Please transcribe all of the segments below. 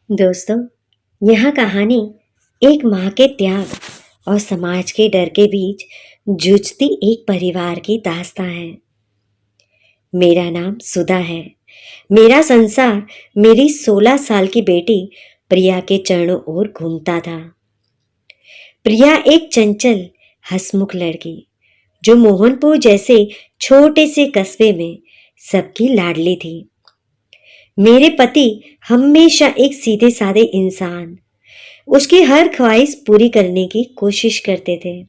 दोस्तों, यह कहानी एक माँ के त्याग और समाज के डर के बीच जूझती एक परिवार की दास्तां है। मेरा नाम सुधा है। मेरा संसार मेरी 16 साल की बेटी प्रिया के चरणों ओर घूमता था। प्रिया एक चंचल, हंसमुख लड़की जो मोहनपुर जैसे छोटे से कस्बे में सबकी लाडली थी। मेरे पति हमेशा एक सीधे साधे इंसान उसकी हर ख्वाहिश पूरी करने की कोशिश करते थे।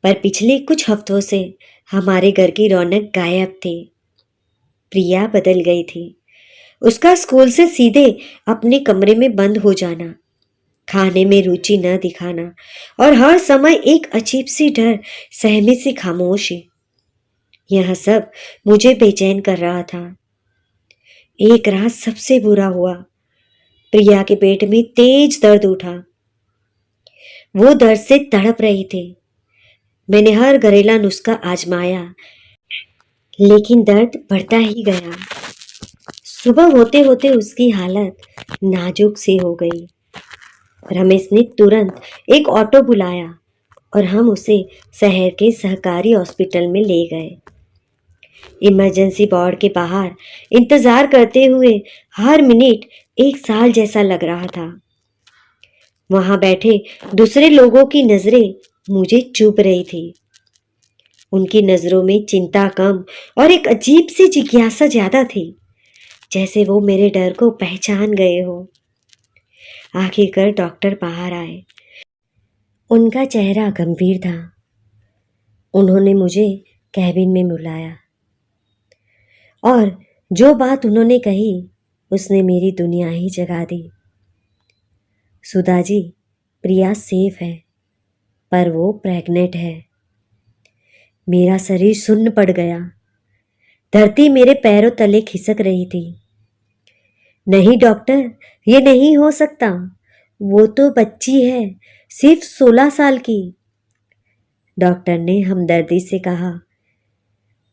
पर पिछले कुछ हफ्तों से हमारे घर की रौनक गायब थी। प्रिया बदल गई थी। उसका स्कूल से सीधे अपने कमरे में बंद हो जाना, खाने में रुचि न दिखाना और हर समय एक अजीब सी डर, सहमी सी खामोशी, यह सब मुझे बेचैन कर रहा था। एक रात सबसे बुरा हुआ। प्रिया के पेट में तेज दर्द उठा। वो दर्द से तड़प रही थी। मैंने हर घरेलू नुस्खा आजमाया, लेकिन दर्द बढ़ता ही गया। सुबह होते होते उसकी हालत नाजुक सी हो गई। रमेश ने तुरंत एक ऑटो बुलाया और हम उसे शहर के सहकारी हॉस्पिटल में ले गए। इमरजेंसी वार्ड के बाहर इंतजार करते हुए हर मिनट एक साल जैसा लग रहा था। वहां बैठे दूसरे लोगों की नजरें मुझे चुभ रही थी। उनकी नजरों में चिंता कम और एक अजीब सी जिज्ञासा ज्यादा थी, जैसे वो मेरे डर को पहचान गए हो। आखिरकार डॉक्टर बाहर आए। उनका चेहरा गंभीर था। उन्होंने मुझे कैबिन में बुलाया और जो बात उन्होंने कही उसने मेरी दुनिया ही जगा दी। सुधा जी, प्रिया सेफ है, पर वो प्रेग्नेंट है। मेरा शरीर सुन्न पड़ गया। धरती मेरे पैरों तले खिसक रही थी। नहीं डॉक्टर, ये नहीं हो सकता। वो तो बच्ची है, सिर्फ 16 साल की। डॉक्टर ने हमदर्दी से कहा,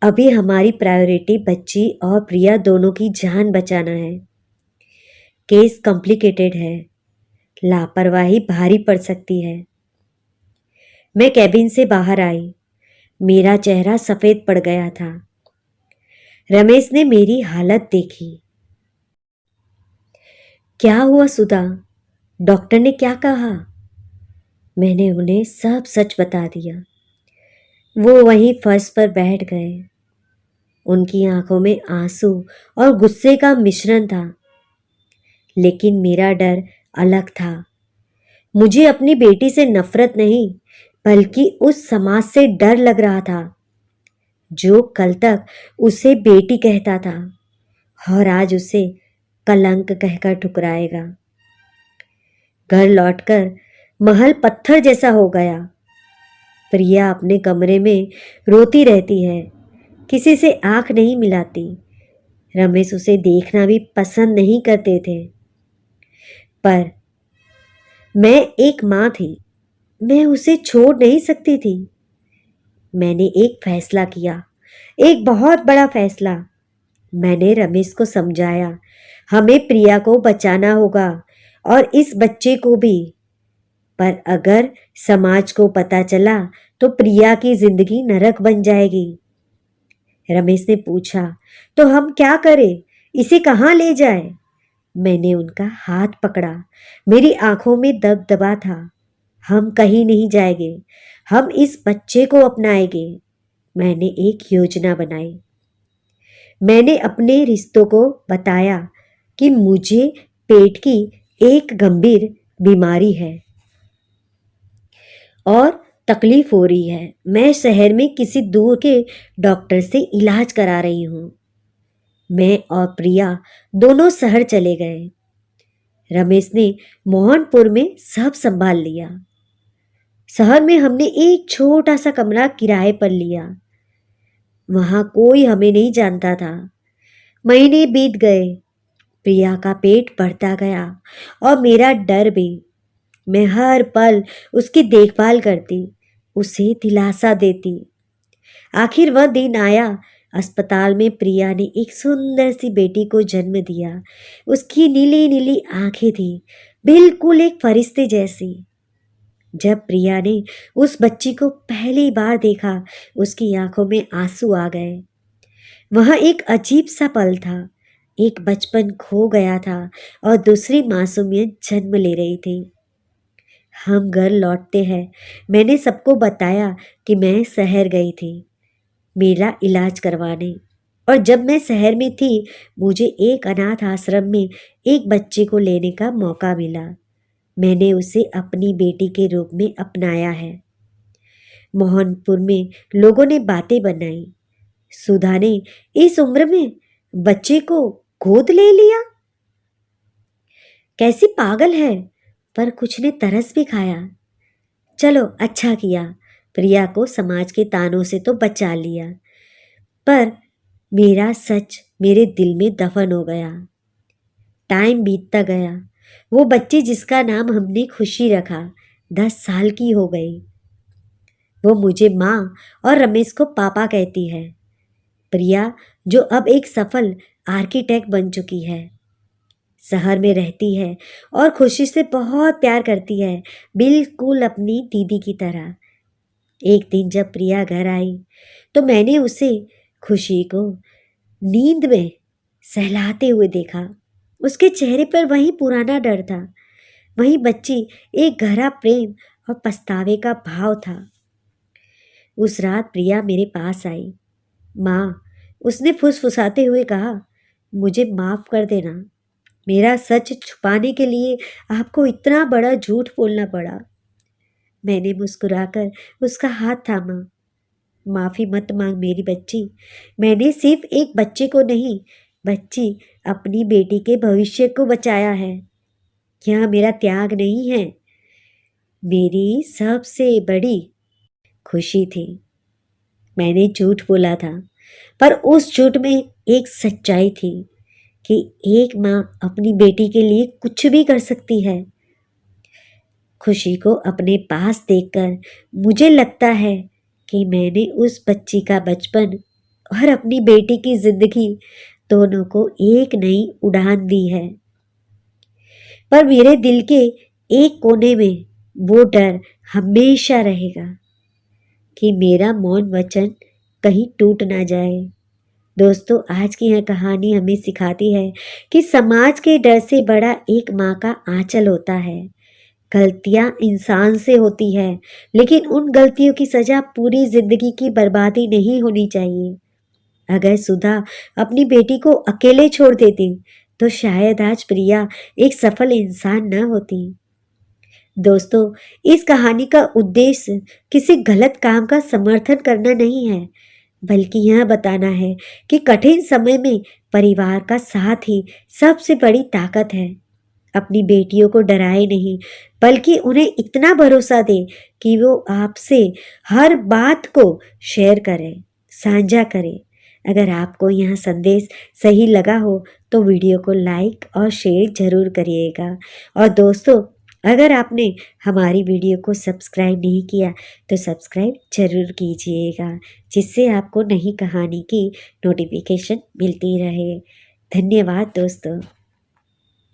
अभी हमारी प्रायोरिटी बच्ची और प्रिया दोनों की जान बचाना है। केस कॉम्प्लिकेटेड है, लापरवाही भारी पड़ सकती है। मैं कैबिन से बाहर आई। मेरा चेहरा सफेद पड़ गया था। रमेश ने मेरी हालत देखी। क्या हुआ सुधा? डॉक्टर ने क्या कहा? मैंने उन्हें सब सच बता दिया। वो वहीं फर्श पर बैठ गए। उनकी आंखों में आंसू और गुस्से का मिश्रण था, लेकिन मेरा डर अलग था। मुझे अपनी बेटी से नफरत नहीं, बल्कि उस समाज से डर लग रहा था जो कल तक उसे बेटी कहता था और आज उसे कलंक कहकर ठुकराएगा। घर लौटकर महल पत्थर जैसा हो गया। प्रिया अपने कमरे में रोती रहती है, किसी से आंख नहीं मिलाती। रमेश उसे देखना भी पसंद नहीं करते थे। पर मैं एक माँ थी, मैं उसे छोड़ नहीं सकती थी। मैंने एक फैसला किया, एक बहुत बड़ा फैसला। मैंने रमेश को समझाया, हमें प्रिया को बचाना होगा और इस बच्चे को भी। पर अगर समाज को पता चला तो प्रिया की जिंदगी नरक बन जाएगी। रमेश ने पूछा, तो हम क्या करें? इसे कहाँ ले जाए? मैंने उनका हाथ पकड़ा। मेरी आंखों में दबदबा था। हम कहीं नहीं जाएंगे, हम इस बच्चे को अपनाएंगे। मैंने एक योजना बनाई। मैंने अपने रिश्तों को बताया कि मुझे पेट की एक गंभीर बीमारी है और तकलीफ हो रही है। मैं शहर में किसी दूर के डॉक्टर से इलाज करा रही हूँ। मैं और प्रिया दोनों शहर चले गए। रमेश ने मोहनपुर में सब संभाल लिया। शहर में हमने एक छोटा सा कमरा किराए पर लिया। वहां कोई हमें नहीं जानता था। महीने बीत गए। प्रिया का पेट बढ़ता गया और मेरा डर भी। मैं हर पल उसकी देखभाल करती, उसे दिलासा देती। आखिर वह दिन आया, अस्पताल में प्रिया ने एक सुंदर सी बेटी को जन्म दिया। उसकी नीली नीली आंखें थी, बिल्कुल एक फरिश्ते जैसी। जब प्रिया ने उस बच्ची को पहली बार देखा, उसकी आंखों में आंसू आ गए। वह एक अजीब सा पल था। एक बचपन खो गया था और दूसरी मासूमियत जन्म ले रही थी। हम घर लौटते हैं। मैंने सबको बताया कि मैं शहर गई थी मेरा इलाज करवाने, और जब मैं शहर में थी मुझे एक अनाथ आश्रम में एक बच्चे को लेने का मौका मिला। मैंने उसे अपनी बेटी के रूप में अपनाया है। मोहनपुर में लोगों ने बातें बनाई। सुधा ने इस उम्र में बच्चे को गोद ले लिया, कैसी पागल है। पर कुछ ने तरस भी खाया। चलो अच्छा किया, प्रिया को समाज के तानों से तो बचा लिया। पर मेरा सच मेरे दिल में दफन हो गया। टाइम बीतता गया। वो बच्ची जिसका नाम हमने खुशी रखा 10 साल की हो गई। वो मुझे माँ और रमेश को पापा कहती है। प्रिया जो अब एक सफल आर्किटेक्ट बन चुकी है, शहर में रहती है और खुशी से बहुत प्यार करती है, बिल्कुल अपनी दीदी की तरह। एक दिन जब प्रिया घर आई तो मैंने उसे खुशी को नींद में सहलाते हुए देखा। उसके चेहरे पर वही पुराना डर था, वही बच्ची एक गहरा प्रेम और पछतावे का भाव था। उस रात प्रिया मेरे पास आई। माँ, उसने फुसफुसाते हुए कहा, मुझे माफ़ कर देना। मेरा सच छुपाने के लिए आपको इतना बड़ा झूठ बोलना पड़ा। मैंने मुस्कुराकर उसका हाथ थामा। माफ़ी मत मांग मेरी बच्ची, मैंने सिर्फ एक बच्चे को नहीं, बच्ची अपनी बेटी के भविष्य को बचाया है। यह मेरा त्याग नहीं है, मेरी सबसे बड़ी खुशी थी। मैंने झूठ बोला था, पर उस झूठ में एक सच्चाई थी कि एक माँ अपनी बेटी के लिए कुछ भी कर सकती है। खुशी को अपने पास देखकर मुझे लगता है कि मैंने उस बच्ची का बचपन और अपनी बेटी की जिंदगी दोनों को एक नई उड़ान दी है। पर मेरे दिल के एक कोने में वो डर हमेशा रहेगा कि मेरा मौन वचन कहीं टूट ना जाए। दोस्तों, आज की यह कहानी हमें सिखाती है कि समाज के डर से बड़ा एक माँ का आंचल होता है। गलतियाँ इंसान से होती है, लेकिन उन गलतियों की सजा पूरी जिंदगी की बर्बादी नहीं होनी चाहिए। अगर सुधा अपनी बेटी को अकेले छोड़ देती तो शायद आज प्रिया एक सफल इंसान न होती। दोस्तों, इस कहानी का उद्देश्य किसी गलत काम का समर्थन करना नहीं है, बल्कि यह बताना है कि कठिन समय में परिवार का साथ ही सबसे बड़ी ताकत है। अपनी बेटियों को डराए नहीं, बल्कि उन्हें इतना भरोसा दे कि वो आपसे हर बात को शेयर करें, साझा करें। अगर आपको यह संदेश सही लगा हो तो वीडियो को लाइक और शेयर जरूर करिएगा। और दोस्तों, अगर आपने हमारी वीडियो को सब्सक्राइब नहीं किया तो सब्सक्राइब जरूर कीजिएगा, जिससे आपको नई कहानी की नोटिफिकेशन मिलती रहे। धन्यवाद दोस्तों।